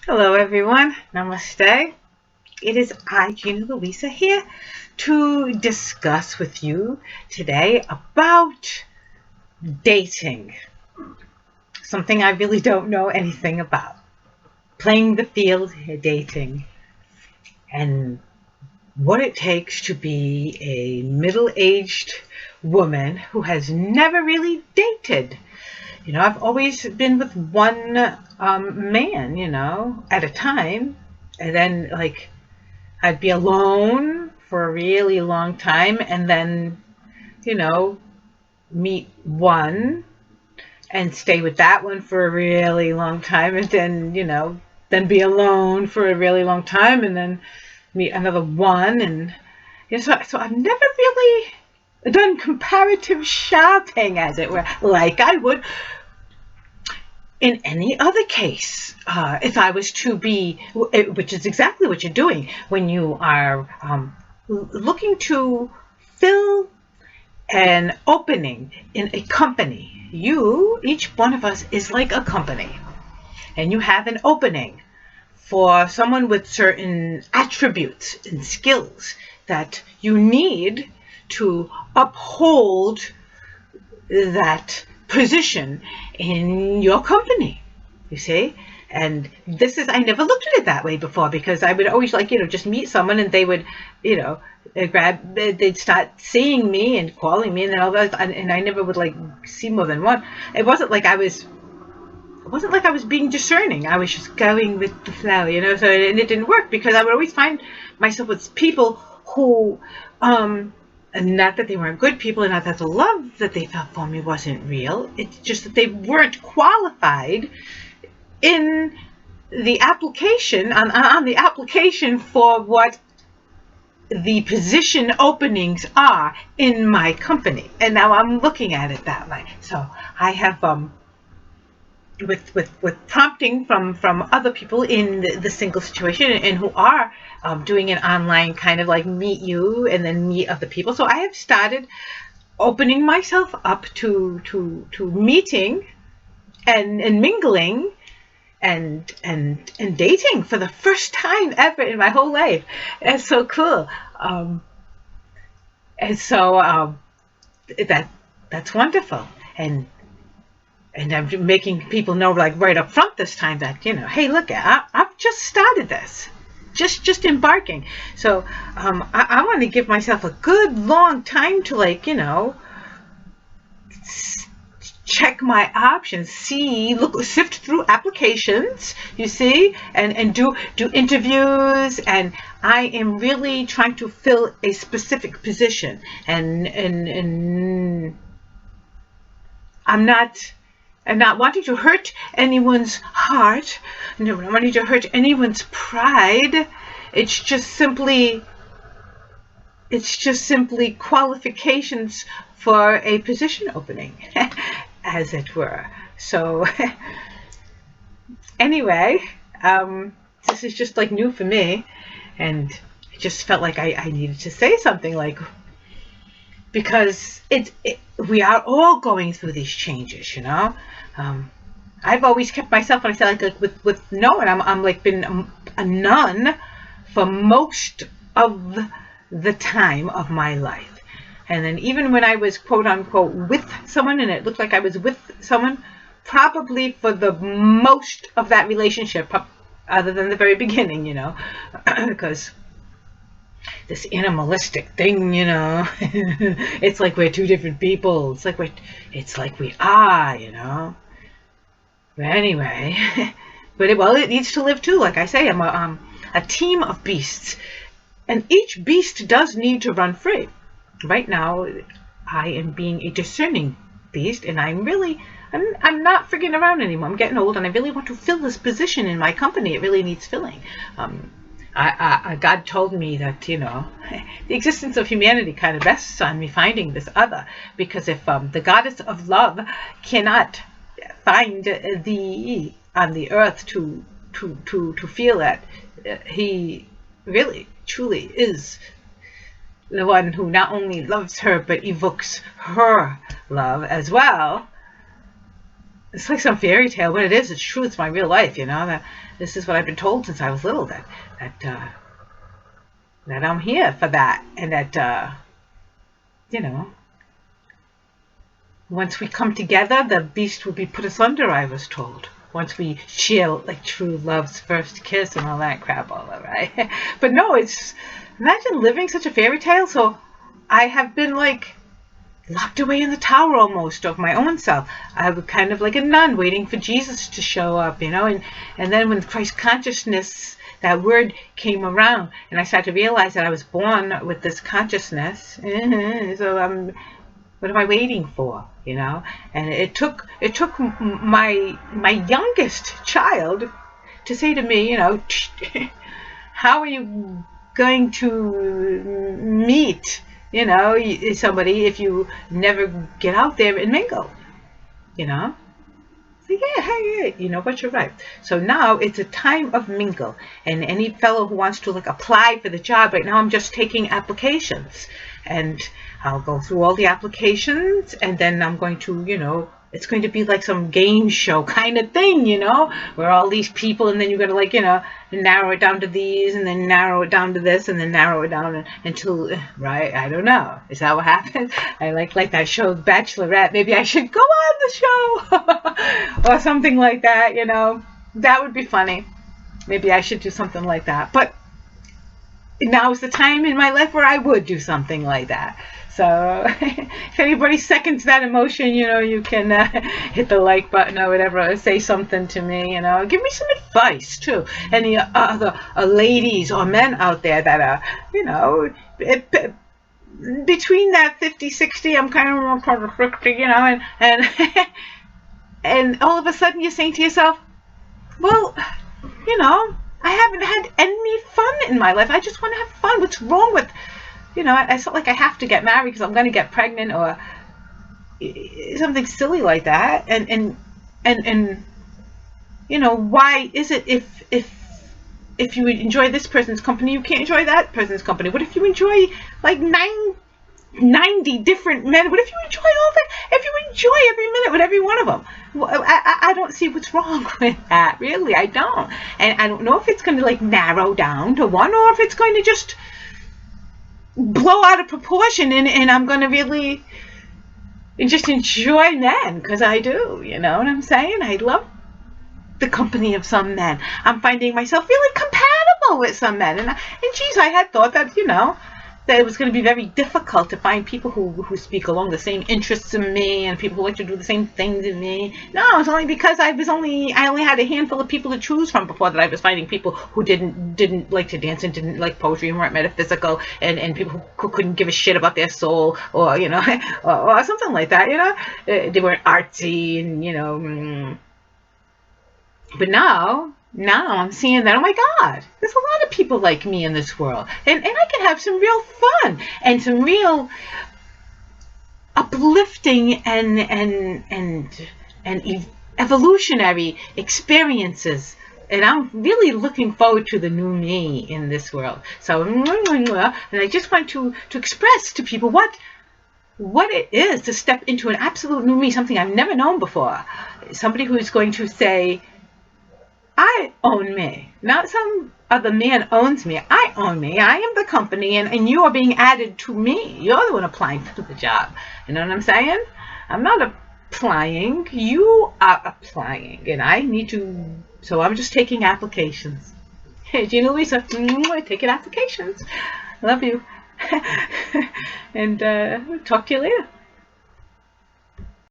Hello everyone, namaste. It is I, Gina Louisa, here to discuss with you today about dating. Something I really don't know anything about. Playing the field, dating, and what it takes to be a middle-aged woman who has never really dated. I've always been with one man, at a time. And then, I'd be alone for a really long time and then, you know, meet one and stay with that one for a really long time and then, then be alone for a really long time and then meet another one. And so I've never really done comparative shopping, as it were, like I would in any other case. If I was to be, which is exactly what you're doing when you are looking to fill an opening in a company. Each one of us is like a company, and you have an opening for someone with certain attributes and skills that you need to uphold that position in your company, you see. And this is, I never looked at it that way before, because I would always just meet someone and they would, they'd start seeing me and calling me and then all that, and I never would see more than one. It wasn't like I was being discerning. I was just going with the flow, so, and it didn't work because I would always find myself with people who, and not that they weren't good people, and not that the love that they felt for me wasn't real. It's just that they weren't qualified in the application, on the application for what the position openings are in my company. And now I'm looking at it that way. So I have with prompting from other people in the single situation, and who are doing an online kind of like meet you and then meet other people. So I have started opening myself up to meeting and mingling and dating for the first time ever in my whole life. It's so cool. And so that's wonderful. And I'm making people know, like, right up front this time, that, hey, look, I've just started this, just embarking. So I want to give myself a good long time to, check my options, sift through applications, you see, and do interviews. And I am really trying to fill a specific position, and I'm not wanting to hurt anyone's heart. No, I'm not wanting to hurt anyone's pride. It's just simply qualifications for a position opening, as it were. So anyway, this is just like new for me, and I just felt like I needed to say something, because we are all going through these changes, I've always kept myself, when I say with no, and I'm like been a nun for most of the time of my life. And then even when I was quote unquote with someone, and it looked like I was with someone, probably for the most of that relationship, other than the very beginning, because this animalistic thing, it's like we're two different people. It's like we are. But anyway, it needs to live too. Like I say, I'm a team of beasts, and each beast does need to run free. Right now, I am being a discerning beast, and I'm not frigging around anymore. I'm getting old, and I really want to fill this position in my company. It really needs filling. God told me that, the existence of humanity kind of rests on me finding this other, because if the goddess of love cannot find thee on the earth to feel that he really truly is the one who not only loves her but evokes her love as well, it's like some fairy tale. What it is, it's true. It's my real life. That this is what I've been told since I was little. That I'm here for that, and that you know, once we come together, the beast will be put asunder. I was told. Once we share like true love's first kiss and all that crap, all that, right? But no, it's imagine living such a fairy tale. So I have been like locked away in the tower almost of my own self. I was kind of like a nun waiting for Jesus to show up, and then when Christ consciousness, that word came around, and I started to realize that I was born with this consciousness. So what am I waiting for? And it took my youngest child to say to me, how are you going to meet somebody if you never get out there and mingle? So yeah, hey, but you're right. So now it's a time of mingle, and any fellow who wants to like apply for the job right now, I'm just taking applications, and I'll go through all the applications, and then I'm going to, it's going to be like some game show kind of thing, where all these people, and then you're going to like, narrow it down to these, and then narrow it down to this, and then narrow it down until, right? I don't know. Is that what happens? I like that show, Bachelorette. Maybe I should go on the show or something like that, That would be funny. Maybe I should do something like that. But now is the time in my life where I would do something like that. So if anybody seconds that emotion, you can hit the like button or whatever, say something to me, give me some advice too. Any other ladies or men out there that are, between that 50, 60, I'm kind of more 50, and and all of a sudden you're saying to yourself, well, I haven't had any fun in my life. I just want to have fun. What's wrong with, I felt like I have to get married because I'm going to get pregnant or something silly like that. And why is it if you enjoy this person's company, you can't enjoy that person's company? What if you enjoy like 90 different men? What if you enjoy all that? If you enjoy every minute with every one of them? Well, I don't see what's wrong with that. Really, I don't. And I don't know if it's going to like narrow down to one, or if it's going to just blow out of proportion, and I'm going to really just enjoy men, because I do. You know what I'm saying? I love the company of some men. I'm finding myself really compatible with some men, and geez, I had thought that that it was going to be very difficult to find people who speak along the same interests in me, and people who like to do the same things in me. No, it's only because I only had a handful of people to choose from before that I was finding people who didn't like to dance and didn't like poetry and weren't metaphysical, and people who couldn't give a shit about their soul, or or something like that. They weren't artsy, and but now I'm seeing that, oh my God, there's a lot of people like me in this world. And I can have some real fun and some real uplifting and evolutionary experiences. And I'm really looking forward to the new me in this world. So, and I just want to express to people what it is to step into an absolute new me, something I've never known before. Somebody who is going to say, I own me. Not some other man owns me. I own me. I am the company, and you are being added to me. You're the one applying for the job. You know what I'm saying? I'm not applying. You are applying, and I need to. So I'm just taking applications. Hey, Gina Louisa, taking applications. Love you. And talk to you later.